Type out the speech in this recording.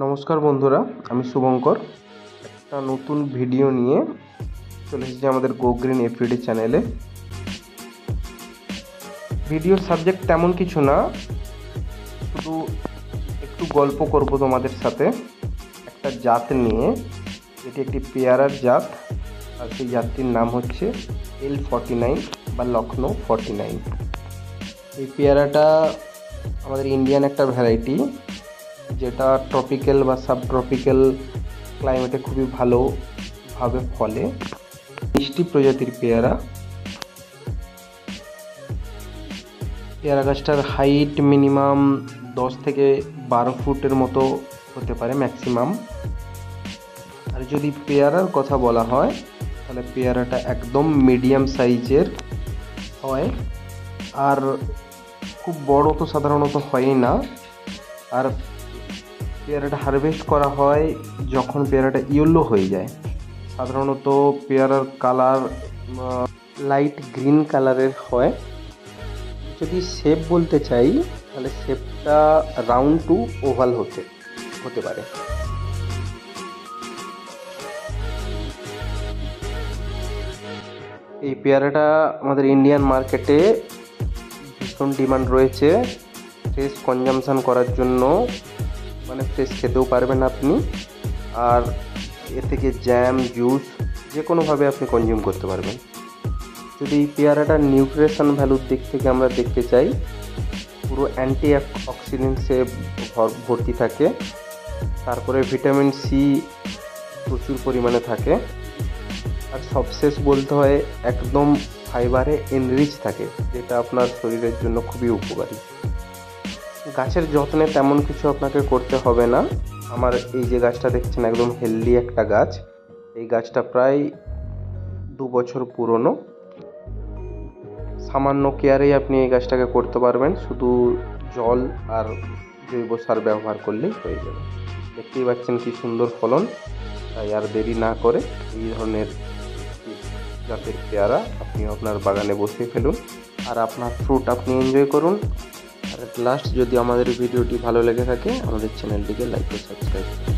নমস্কার বন্ধুরা, আমি শুভঙ্কর। একটা নতুন ভিডিও নিয়ে চলে এসেছি আমাদের গো গ্রিন এফবিডি চ্যানেলে। ভিডিওর সাবজেক্ট তেমন কিছু না, শুধু একটু গল্প করব তোমাদের সাথে একটা জাত নিয়ে। এটি একটি পেয়ারার জাত, আর সেই জাতটির নাম হচ্ছে L49 বা লখনৌ 49। এই পেয়ারাটা আমাদের ইন্ডিয়ান একটা ভ্যারাইটি, যেটা ট্রপিক্যাল বা সাবট্রপিক্যাল ক্লাইমেটে খুবই ভালোভাবে ফলে। মিষ্টি প্রজাতির পেয়ারা। পেয়ারা গাছটার হাইট মিনিমাম 10 থেকে 12 ফুটের মতো হতে পারে ম্যাক্সিমাম। আর যদি পেয়ারার কথা বলা হয় তাহলে পেয়ারাটা একদম মিডিয়াম সাইজের হয়, আর খুব বড় তো সাধারণত হয়ই না। আর পেয়ারাটা হারভেস্ট করা হয় যখন পেয়ারাটা ইয়েলো হয়ে যায়। সাধারণত পেয়ারার কালার লাইট গ্রিন কালারের হয়। যদি শেপ বলতে চাই তাহলে শেপটা রাউন্ড টু ওভাল হতে পারে। এই পেয়ারাটা আমাদের ইন্ডিয়ান মার্কেটে ভীষণ ডিমান্ড রয়েছে ফ্রেশ কনজামশন করার জন্য, মানে ফ্রেশ খেতেও পারবেন আপনি, আর এর থেকে জ্যাম জুস যে কোনোভাবে আপনি কনজিউম করতে পারবেন। যদি এই পেয়ারাটার নিউট্রিশন ভ্যালুর দিক থেকে আমরা দেখতে চাই, পুরো অ্যান্টি অক্সিডেন্টসে ভর্তি থাকে। তারপরে ভিটামিন সি প্রচুর পরিমাণে থাকে, আর সবশেষ বলতে হয় একদম ফাইবারে এনরিচ থাকে, যেটা আপনার শরীরের জন্য খুবই উপকারী। গাছের যত্নে তেমন কিছু আপনাকে করতে হবে না। আমার এই যে গাছটা দেখছেন একদম হেলদি একটা গাছ। এই গাছটা প্রায় 2 বছর পুরনো। সামান্য কেয়ারেই আপনি এই গাছটাকে করতে পারবেন, শুধু জল আর জৈব সার ব্যবহার করলেই হয়ে যাবে। দেখতেই পাচ্ছেন কি সুন্দর ফলন। তাই আর দেরি না করে এই ধরনের জাতের পেয়ারা আপনি আপনার বাগানে বসিয়ে ফেলুন, আর আপনার ফ্রুট আপনি এনজয় করুন। আর লাস্ট, যদি আমাদের ভিডিওটি ভালো লেগে থাকে আমাদের চ্যানেলটিকে লাইক ও সাবস্ক্রাইব করুন।